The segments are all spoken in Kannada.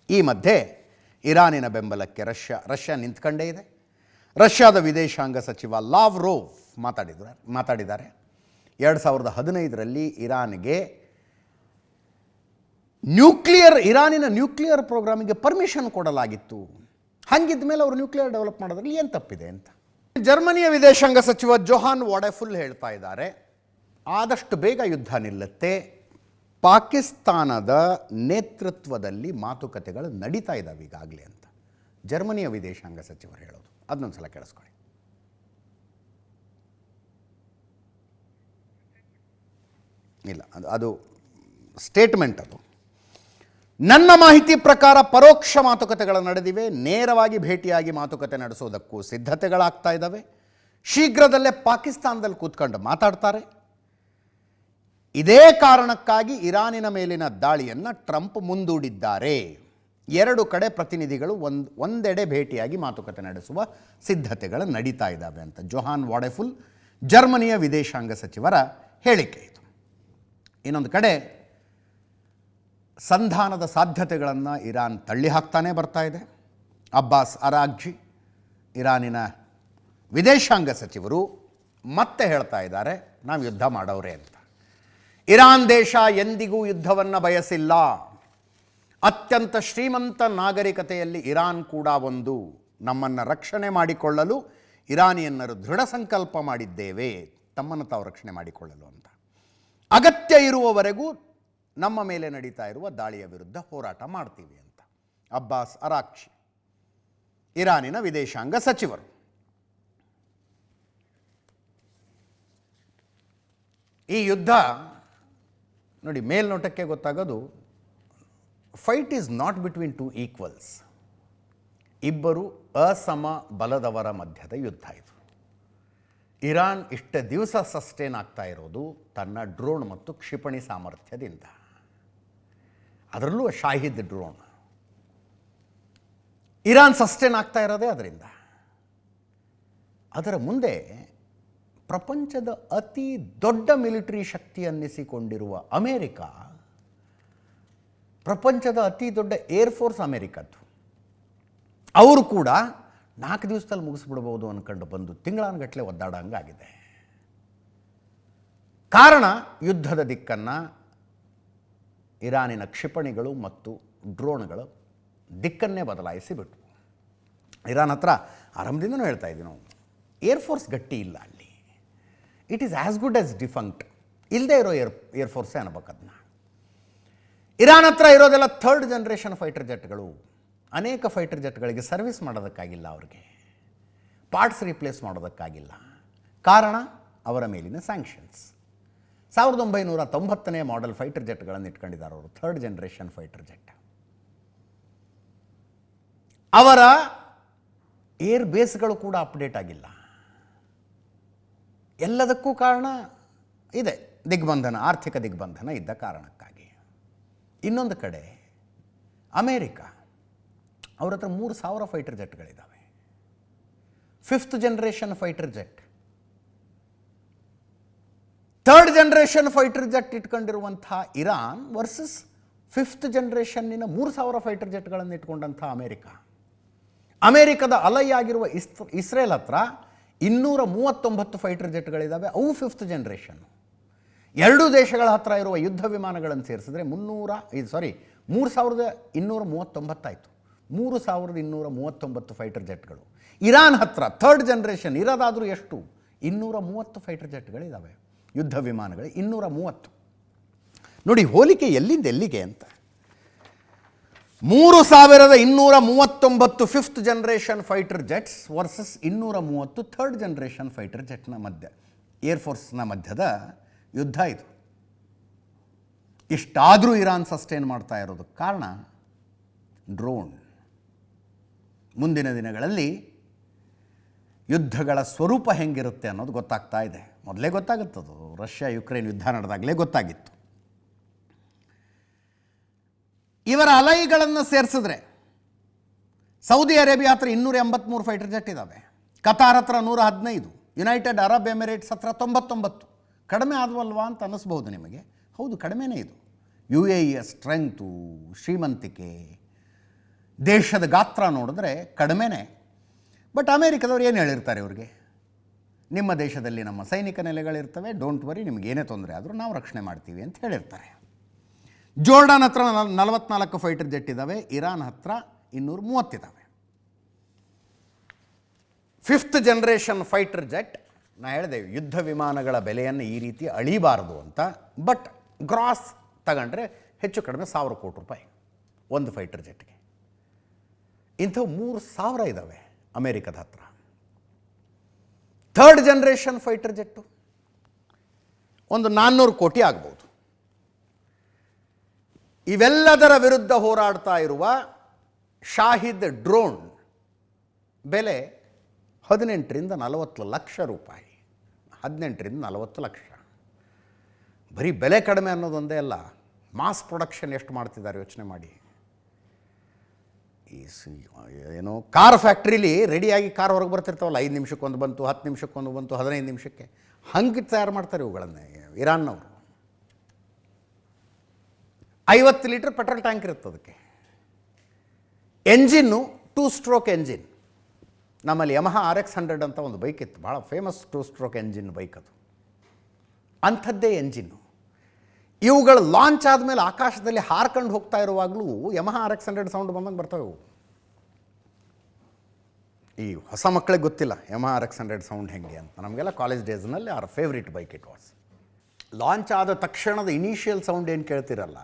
ಈ ಮಧ್ಯೆ ಇರಾನಿನ ಬೆಂಬಲಕ್ಕೆ ರಷ್ಯಾ ನಿಂತ್ಕೊಂಡೇ ಇದೆ. ರಷ್ಯಾದ ವಿದೇಶಾಂಗ ಸಚಿವ ಲಾವ್ರೋವ್ ಮಾತಾಡಿದ್ದಾರೆ. 2015ರಲ್ಲಿ ಇರಾನಿಗೆ ಇರಾನಿನ ನ್ಯೂಕ್ಲಿಯರ್ ಪ್ರೋಗ್ರಾಮಿಗೆ ಪರ್ಮಿಷನ್ ಕೊಡಲಾಗಿತ್ತು. ಹಂಗಿದ್ದ ಮೇಲೆ ಅವರು ನ್ಯೂಕ್ಲಿಯರ್ ಡೆವಲಪ್ ಮಾಡೋದ್ರಲ್ಲಿ ಏನು ತಪ್ಪಿದೆ ಅಂತ. ಜರ್ಮನಿಯ ವಿದೇಶಾಂಗ ಸಚಿವ ಜೋಹಾನ್ ವಾಡೆಫುಲ್ ಹೇಳ್ತಾ ಇದ್ದಾರೆ, ಆದಷ್ಟು ಬೇಗ ಯುದ್ಧ ನಿಲ್ಲುತ್ತೆ, ಪಾಕಿಸ್ತಾನದ ನೇತೃತ್ವದಲ್ಲಿ ಮಾತುಕತೆಗಳು ನಡೀತಾ ಇದ್ದಾವೆ ಈಗಾಗಲೇ ಅಂತ ಜರ್ಮನಿಯ ವಿದೇಶಾಂಗ ಸಚಿವರು ಹೇಳೋದು. ಅದನ್ನೊಂದು ಸಲ ಕೇಳಿಸ್ಕೊಳ್ಳಿ. ಇಲ್ಲ, ಅದು ಸ್ಟೇಟ್ಮೆಂಟ್. ಅದು ನನ್ನ ಮಾಹಿತಿ ಪ್ರಕಾರ ಪರೋಕ್ಷ ಮಾತುಕತೆಗಳು ನಡೆದಿವೆ, ನೇರವಾಗಿ ಭೇಟಿಯಾಗಿ ಮಾತುಕತೆ ನಡೆಸೋದಕ್ಕೂ ಸಿದ್ಧತೆಗಳಾಗ್ತಾ ಇದ್ದಾವೆ. ಶೀಘ್ರದಲ್ಲೇ ಪಾಕಿಸ್ತಾನದಲ್ಲಿ ಕೂತ್ಕೊಂಡು ಮಾತಾಡ್ತಾರೆ. ಇದೇ ಕಾರಣಕ್ಕಾಗಿ ಇರಾನಿನ ಮೇಲಿನ ದಾಳಿಯನ್ನು ಟ್ರಂಪ್ ಮುಂದೂಡಿದ್ದಾರೆ. ಎರಡು ಕಡೆ ಪ್ರತಿನಿಧಿಗಳು ಒಂದೆಡೆ ಭೇಟಿಯಾಗಿ ಮಾತುಕತೆ ನಡೆಸುವ ಸಿದ್ಧತೆಗಳು ನಡೀತಾ ಇದ್ದಾವೆ ಅಂತ ಜೋಹಾನ್ ವಾಡೆಫುಲ್ ಜರ್ಮನಿಯ ವಿದೇಶಾಂಗ ಸಚಿವರ ಹೇಳಿಕೆ ಇದು. ಇನ್ನೊಂದು ಕಡೆ ಸಂಧಾನದ ಸಾಧ್ಯತೆಗಳನ್ನು ಇರಾನ್ ತಳ್ಳಿ ಹಾಕ್ತಾನೇ ಬರ್ತಾ ಇದೆ. ಅಬ್ಬಾಸ್ ಅರಾಗ್ಜಿ ಇರಾನಿನ ವಿದೇಶಾಂಗ ಸಚಿವರು ಮತ್ತೆ ಹೇಳ್ತಾ ಇದ್ದಾರೆ, ನಾವು ಯುದ್ಧ ಮಾಡೋರೆ ಅಂತ. ಇರಾನ್ ದೇಶ ಎಂದಿಗೂ ಯುದ್ಧವನ್ನು ಬಯಸಿಲ್ಲ. ಅತ್ಯಂತ ಶ್ರೀಮಂತ ನಾಗರಿಕತೆಯಲ್ಲಿ ಇರಾನ್ ಕೂಡ ಒಂದು. ನಮ್ಮನ್ನು ರಕ್ಷಣೆ ಮಾಡಿಕೊಳ್ಳಲು ಇರಾನಿಯನ್ನರು ದೃಢ ಸಂಕಲ್ಪ ಮಾಡಿದ್ದೇವೆ, ತಮ್ಮನ್ನು ತಾವು ರಕ್ಷಣೆ ಮಾಡಿಕೊಳ್ಳಲು ಅಂತ. ಅಗತ್ಯ ಇರುವವರೆಗೂ ನಮ್ಮ ಮೇಲೆ ನಡೀತಾ ಇರುವ ದಾಳಿಯ ವಿರುದ್ಧ ಹೋರಾಟ ಮಾಡ್ತೀವಿ ಅಂತ ಅಬ್ಬಾಸ್ ಅರಾಗ್ಚಿ ಇರಾನಿನ ವಿದೇಶಾಂಗ ಸಚಿವರು. ಈ ಯುದ್ಧ ನೋಡಿ, ಮೇಲ್ನೋಟಕ್ಕೆ ಗೊತ್ತಾಗೋದು fight is not between two equals. ಇಬ್ಬರು ಅಸಮ ಬಲದವರ ಮಧ್ಯದ ಯುದ್ಧ ಇದು. ಇರಾನ್ ಇಷ್ಟೇ ದಿವಸ ಸಸ್ಟೇನ್ ಆಗ್ತಾ ಇರೋದು ತನ್ನ ಡ್ರೋನ್ ಮತ್ತು ಕ್ಷಿಪಣಿ ಸಾಮರ್ಥ್ಯದಿಂದ, ಅದರಲ್ಲೂ ಶಾಹಿದ್ ಡ್ರೋನ್. ಇರಾನ್ ಸಸ್ಟೇನ್ ಆಗ್ತಾ ಇರೋದೇ ಅದರಿಂದ. ಅದರ ಮುಂದೆ ಪ್ರಪಂಚದ ಅತಿ ದೊಡ್ಡ ಮಿಲಿಟರಿ ಶಕ್ತಿ ಅನ್ನಿಸಿಕೊಂಡಿರುವ ಅಮೇರಿಕ, ಪ್ರಪಂಚದ ಅತಿ ದೊಡ್ಡ ಏರ್ಫೋರ್ಸ್ ಅಮೇರಿಕದ್ದು, ಅವರು ಕೂಡ 4 ದಿವಸದಲ್ಲಿ ಮುಗಿಸ್ಬಿಡ್ಬೋದು ಅಂದ್ಕೊಂಡು ಬಂದು ತಿಂಗಳಾನುಗಟ್ಟಲೆ ಒದ್ದಾಡಂಗಾಗಿದೆ. ಕಾರಣ ಯುದ್ಧದ ದಿಕ್ಕನ್ನು ಇರಾನಿನ ಕ್ಷಿಪಣಿಗಳು ಮತ್ತು ಡ್ರೋನ್ಗಳು ದಿಕ್ಕನ್ನೇ ಬದಲಾಯಿಸಿ ಬಿಟ್ಟು. ಇರಾನ್ ಹತ್ರ ಆರಂಭದಿಂದನೂ ಹೇಳ್ತಾ ಇದ್ದೀವಿ ನಾವು, ಏರ್ಫೋರ್ಸ್ ಗಟ್ಟಿ ಇಲ್ಲ ಅಲ್ಲಿ. It is as good as defunct. ಇಲ್ಲದೆ ಇರೋ ಏರ್ಫೋರ್ಸೇ ಅನ್ಬೇಕು ಅದನ್ನ. ಇರಾನ್ ಹತ್ರ ಇರೋದೆಲ್ಲ 3rd ಜನರೇಷನ್ ಫೈಟರ್ ಜೆಟ್ಗಳು. ಅನೇಕ ಫೈಟರ್ ಜೆಟ್ಗಳಿಗೆ ಸರ್ವಿಸ್ ಮಾಡೋದಕ್ಕಾಗಿಲ್ಲ, ಅವ್ರಿಗೆ ಪಾರ್ಟ್ಸ್ ರಿಪ್ಲೇಸ್ ಮಾಡೋದಕ್ಕಾಗಿಲ್ಲ. ಕಾರಣ ಅವರ ಮೇಲಿನ ಸ್ಯಾಂಕ್ಷನ್ಸ್. 1990ನೇ ಮಾಡೆಲ್ ಫೈಟರ್ ಜೆಟ್ಗಳನ್ನು ಇಟ್ಕೊಂಡಿದ್ದಾರೆ ಅವರು, 3rd ಜನರೇಷನ್ ಫೈಟರ್ ಜೆಟ್. ಅವರ ಏರ್ ಬೇಸ್ಗಳು ಕೂಡ ಅಪ್ಡೇಟ್ ಆಗಿಲ್ಲ. ಎಲ್ಲದಕ್ಕೂ ಕಾರಣ ಇದೆ, ದಿಗ್ಬಂಧನ, ಆರ್ಥಿಕ ದಿಗ್ಬಂಧನ ಇದ್ದ ಕಾರಣಕ್ಕಾಗಿ. ಇನ್ನೊಂದು ಕಡೆ ಅಮೇರಿಕ, ಅವ್ರ ಹತ್ರ 3000 ಫೈಟರ್ ಜೆಟ್ಗಳಿದ್ದಾವೆ. 5th generation fighter jet, 3rd generation fighter jet ಇಟ್ಕೊಂಡಿರುವಂಥ ಇರಾನ್ ವರ್ಸಸ್ 5th ಜನರೇಷನ್ನಿನ 3000 ಫೈಟರ್ ಜೆಟ್ಗಳನ್ನು ಇಟ್ಕೊಂಡಂಥ ಅಮೇರಿಕದ ಅಲೈ ಆಗಿರುವ ಇಸ್ರೇಲ್ ಹತ್ರ 239 ಫೈಟರ್ ಜೆಟ್ಗಳಿದ್ದಾವೆ, ಅವು 5th ಜನರೇಷನ್. ಎರಡೂ ದೇಶಗಳ ಹತ್ರ ಇರುವ ಯುದ್ಧ ವಿಮಾನಗಳನ್ನು ಸೇರಿಸಿದ್ರೆ 3239 ಆಯಿತು. 3239 ಫೈಟರ್ ಜೆಟ್ಗಳು. ಇರಾನ್ ಹತ್ರ 3rd ಜನರೇಷನ್ ಇರೋದಾದರೂ ಎಷ್ಟು? 230 ಫೈಟರ್ ಜೆಟ್ಗಳಿದ್ದಾವೆ, ಯುದ್ಧ ವಿಮಾನಗಳು 230. ನೋಡಿ ಹೋಲಿಕೆ ಎಲ್ಲಿಂದ ಎಲ್ಲಿಗೆ ಅಂತ. 3239 5th generation fighter jets versus 230 3rd generation fighter ಜೆಟ್ನ ಮಧ್ಯ, ಏರ್ಫೋರ್ಸ್ನ ಮಧ್ಯದ ಯುದ್ಧ ಇದು. ಇಷ್ಟಾದರೂ ಇರಾನ್ ಸಸ್ಟೇನ್ ಮಾಡ್ತಾ ಇರೋದಕ್ಕೆ ಕಾರಣ ಡ್ರೋನ್. ಮುಂದಿನ ದಿನಗಳಲ್ಲಿ ಯುದ್ಧಗಳ ಸ್ವರೂಪ ಹೆಂಗಿರುತ್ತೆ ಅನ್ನೋದು ಗೊತ್ತಾಗ್ತಾ ಇದೆ. ಮೊದಲೇ ಗೊತ್ತಾಗುತ್ತದು, ರಷ್ಯಾ ಯುಕ್ರೇನ್ ಯುದ್ಧ ನಡೆದಾಗಲೇ ಗೊತ್ತಾಗಿತ್ತು. ಇವರ ಅಲೈಗಳನ್ನು ಸೇರಿಸಿದ್ರೆ ಸೌದಿ ಅರೇಬಿಯಾ ಹತ್ರ 283 ಫೈಟರ್ ಜೆಟ್ ಇದ್ದಾವೆ, ಕತಾರ್ ಹತ್ರ 115, ಯುನೈಟೆಡ್ ಅರಬ್ ಎಮಿರೇಟ್ಸ್ ಹತ್ರ 99. ಕಡಿಮೆ ಆದವಲ್ವಾ ಅಂತ ಅನ್ನಿಸ್ಬೋದು ನಿಮಗೆ. ಹೌದು, ಕಡಿಮೆನೇ ಇದು. UAEಯ ಸ್ಟ್ರೆಂಗ್ತು, ಶ್ರೀಮಂತಿಕೆ, ದೇಶದ ಗಾತ್ರ ನೋಡಿದ್ರೆ ಕಡಿಮೆನೇ. ಬಟ್ ಅಮೇರಿಕದವ್ರು ಏನು ಹೇಳಿರ್ತಾರೆ ಇವ್ರಿಗೆ, ನಿಮ್ಮ ದೇಶದಲ್ಲಿ ನಮ್ಮ ಸೈನಿಕ ನೆಲೆಗಳಿರ್ತವೆ, ಡೋಂಟ್ ವರಿ, ನಿಮಗೇನೇ ತೊಂದರೆ ಆದರೂ ನಾವು ರಕ್ಷಣೆ ಮಾಡ್ತೀವಿ ಅಂತ ಹೇಳಿರ್ತಾರೆ. ಜೋರ್ಡಾನ್ ಹತ್ರ 44 ಫೈಟರ್ ಜೆಟ್ ಇದ್ದಾವೆ, ಇರಾನ್ ಹತ್ರ 230 ಇದ್ದಾವೆ. 5th ಜನರೇಷನ್ ಫೈಟರ್ ಜೆಟ್, ನಾ ಹೇಳಿದೆ ಯುದ್ಧ ವಿಮಾನಗಳ ಬೆಲೆಯನ್ನು ಈ ರೀತಿ ಅಳಿಬಾರ್ದು ಅಂತ. ಬಟ್ ಗ್ರಾಸ್ ತಗೊಂಡ್ರೆ ಹೆಚ್ಚು ಕಡಿಮೆ 1000 ಕೋಟಿ ರೂಪಾಯಿ ಒಂದು ಫೈಟರ್ ಜೆಟ್ಗೆ. ಇಂಥವು 3000 ಇದ್ದಾವೆ ಅಮೇರಿಕದ ಹತ್ರ. 3rd ಜನರೇಷನ್ ಫೈಟರ್ ಜೆಟ್ಟು ಒಂದು 400 ಕೋಟಿ ಆಗ್ಬೋದು. ಇವೆಲ್ಲದರ ವಿರುದ್ಧ ಹೋರಾಡ್ತಾ ಇರುವ ಶಾಹಿದ್ ಡ್ರೋನ್ ಬೆಲೆ 18ರಿಂದ 40 ಲಕ್ಷ ರೂಪಾಯಿ. 18ರಿಂದ 40 ಲಕ್ಷ. ಬರೀ ಬೆಲೆ ಕಡಿಮೆ ಅನ್ನೋದೊಂದೇ ಅಲ್ಲ, ಮಾಸ್ ಪ್ರೊಡಕ್ಷನ್ ಎಷ್ಟು ಮಾಡ್ತಿದ್ದಾರೆ ಯೋಚನೆ ಮಾಡಿ. ಏನೋ ಕಾರ್ ಫ್ಯಾಕ್ಟ್ರಿಲಿ ರೆಡಿಯಾಗಿ ಕಾರ್ ಹೊರಗೆ ಬರ್ತಿರ್ತಾವಲ್ಲ, 5 ನಿಮಿಷಕ್ಕೊಂದು ಬಂತು, 10 ನಿಮಿಷಕ್ಕೊಂದು ಬಂತು, 15 ನಿಮಿಷಕ್ಕೆ, ಹಂಗೆ ತಯಾರು ಮಾಡ್ತಾರೆ ಇವುಗಳನ್ನೇ ಇರಾನ್ನವರು. 50 ಲೀಟರ್ ಪೆಟ್ರೋಲ್ ಟ್ಯಾಂಕ್ ಇರುತ್ತೆ ಅದಕ್ಕೆ. Engine 2 stroke engine. ನಮ್ಮಲ್ಲಿ ಯಮಹಾ RX100 ಅಂತ ಒಂದು ಬೈಕ್ ಇತ್ತು, ಭಾಳ ಫೇಮಸ್ 2 ಸ್ಟ್ರೋಕ್ ಎಂಜಿನ್ ಬೈಕ್ ಅದು. ಅಂಥದ್ದೇ ಎಂಜಿನ್ನು. ಇವುಗಳು ಲಾಂಚ್ ಆದಮೇಲೆ ಆಕಾಶದಲ್ಲಿ ಹಾರ್ಕೊಂಡು ಹೋಗ್ತಾ ಇರುವಾಗಲೂ ಯಮಹಾ RX100 ಸೌಂಡ್ ಬಂದಂಗೆ ಬರ್ತವೆ ಇವು. ಈ ಹೊಸ ಮಕ್ಕಳಿಗೆ ಗೊತ್ತಿಲ್ಲ ಯಮಹಾ RX100 ಸೌಂಡ್ ಹೆಂಗೆ ಅಂತ. ನಮಗೆಲ್ಲ ಕಾಲೇಜ್ ಡೇಸ್ನಲ್ಲಿ ಅವರ favourite bike it was. Launch ಆದ ತಕ್ಷಣದ ಇನಿಷಿಯಲ್ ಸೌಂಡ್ ಏನು ಕೇಳ್ತಿರಲ್ಲ,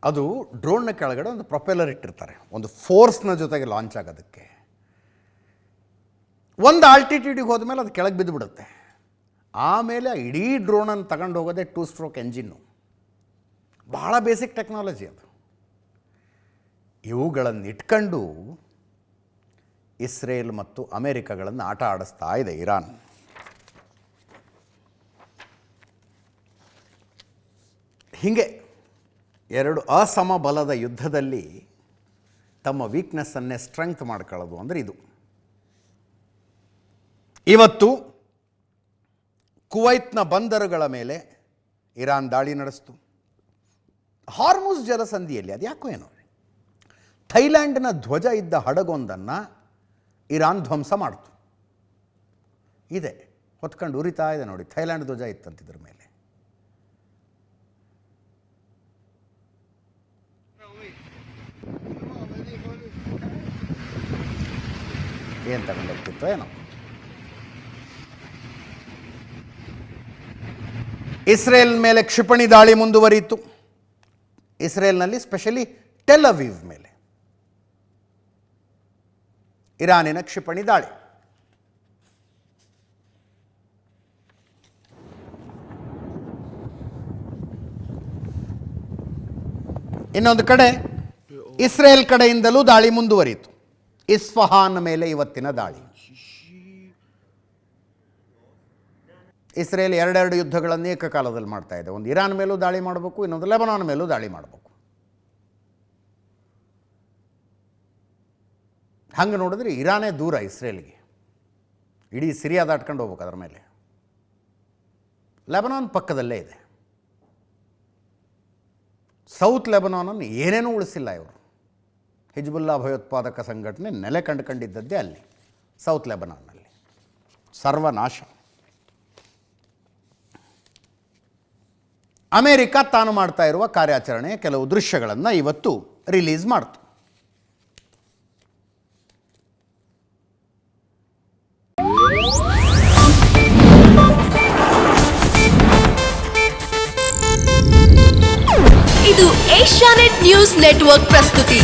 ಅದು ಡ್ರೋನ್ನ ಕೆಳಗಡೆ ಒಂದು ಪ್ರೊಪೆಲ್ಲರ್ ಇಟ್ಟಿರ್ತಾರೆ, ಒಂದು ಫೋರ್ಸ್ನ ಜೊತೆಗೆ ಲಾಂಚ್ ಆಗೋದಕ್ಕೆ. ಒಂದು ಆಲ್ಟಿಟ್ಯೂಡಿಗೆ ಹೋದ್ಮೇಲೆ ಅದು ಕೆಳಗೆ ಬಿದ್ದುಬಿಡುತ್ತೆ. ಆಮೇಲೆ ಇಡೀ ಡ್ರೋನನ್ನು ತಗೊಂಡು ಹೋಗೋದೇ 2 ಸ್ಟ್ರೋಕ್ ಎಂಜಿನ್ನು. ಭಾಳ ಬೇಸಿಕ್ ಟೆಕ್ನಾಲಜಿ ಅದು. ಇವುಗಳನ್ನು ಇಟ್ಕೊಂಡು ಇಸ್ರೇಲ್ ಮತ್ತು ಅಮೇರಿಕಾಗಳನ್ನು ಆಟ ಆಡಿಸ್ತಾ ಇದೆ ಇರಾನ್. ಹೀಗೆ ಎರಡು ಅಸಮ ಬಲದ ಯುದ್ಧದಲ್ಲಿ ತಮ್ಮ ವೀಕ್ನೆಸ್ಸನ್ನೇ ಸ್ಟ್ರೆಂಗ್ತ್ ಮಾಡ್ಕೊಳ್ಳೋದು ಅಂದರೆ ಇದು. ಇವತ್ತು ಕುವೈತ್ನ ಬಂದರುಗಳ ಮೇಲೆ ಇರಾನ್ ದಾಳಿ ನಡೆಸಿತು. ಹಾರ್ಮುಜ್ ಜಲಸಂಧಿಯಲ್ಲಿ ಅದು ಯಾಕೋ ಏನೋ ಥೈಲ್ಯಾಂಡ್ನ ಧ್ವಜ ಇದ್ದ ಹಡಗೊಂದನ್ನು ಇರಾನ್ ಧ್ವಂಸ ಮಾಡಿತು. ಇದೆ ಹೊತ್ಕೊಂಡು ಉರಿತಾ ಇದೆ ನೋಡಿ, ಥೈಲ್ಯಾಂಡ್ ಧ್ವಜ ಇತ್ತಂತಿದ್ರ ಮೇಲೆ. ಏನು ತಗೊಂಡೋಗ್ತಿತ್ತೋ ಏನೋ. ಇಸ್ರೇಲ್ ಮೇಲೆ ಕ್ಷಿಪಣಿ ದಾಳಿ ಮುಂದುವರಿಯಿತು. ಇಸ್ರೇಲ್ನಲ್ಲಿ ಸ್ಪೆಷಲಿ ಟೆಲ್ ಅವೀವ್ ಮೇಲೆ ಇರಾನಿನ ಕ್ಷಿಪಣಿ ದಾಳಿ. ಇನ್ನೊಂದು ಕಡೆ ಇಸ್ರೇಲ್ ಕಡೆಯಿಂದಲೂ ದಾಳಿ ಮುಂದುವರಿಯಿತು. ಇಸ್ಫಹಾನ್ ಮೇಲೆ ಇವತ್ತಿನ ದಾಳಿ. ಇಸ್ರೇಲ್ 2 ಯುದ್ಧಗಳನ್ನು ಏಕಕಾಲದಲ್ಲಿ ಮಾಡ್ತಾ ಇದೆ. ಒಂದು ಇರಾನ್ ಮೇಲೂ ದಾಳಿ ಮಾಡಬೇಕು, ಇನ್ನೊಂದು ಲೆಬನಾನ್ ಮೇಲೂ ದಾಳಿ ಮಾಡಬೇಕು. ಹಂಗೆ ನೋಡಿದ್ರೆ ಇರಾನೇ ದೂರ ಇಸ್ರೇಲ್ಗೆ, ಇಡೀ ಸಿರಿಯಾ ದಾಟ್ಕೊಂಡು ಹೋಗ್ಬೇಕು ಅದರ ಮೇಲೆ. ಲೆಬನಾನ್ ಪಕ್ಕದಲ್ಲೇ ಇದೆ. ಸೌತ್ ಲೆಬನಾನನ್ನು ಏನೇನೂ ಉಳಿಸಿಲ್ಲ ಇವರು. ಹಿಜ್ಬುಲ್ಲಾ ಭಯೋತ್ಪಾದಕ ಸಂಘಟನೆ ನೆಲೆ ಕಂಡುಕೊಂಡಿದ್ದದ್ದೇ ಅಲ್ಲಿ ಸೌತ್ ಲೆಬನಾನ್ನಲ್ಲಿ. ಸರ್ವನಾಶ. ಅಮೇರಿಕ ತಾನು ಮಾಡ್ತಾ ಇರುವ ಕಾರ್ಯಾಚರಣೆಯ ಕೆಲವು ದೃಶ್ಯಗಳನ್ನು ಇವತ್ತು ರಿಲೀಸ್ ಮಾಡ್ತು. ಇದು ಏಷ್ಯಾನೆಟ್ ನ್ಯೂಸ್ ನೆಟ್ವರ್ಕ್ ಪ್ರಸ್ತುತಿ.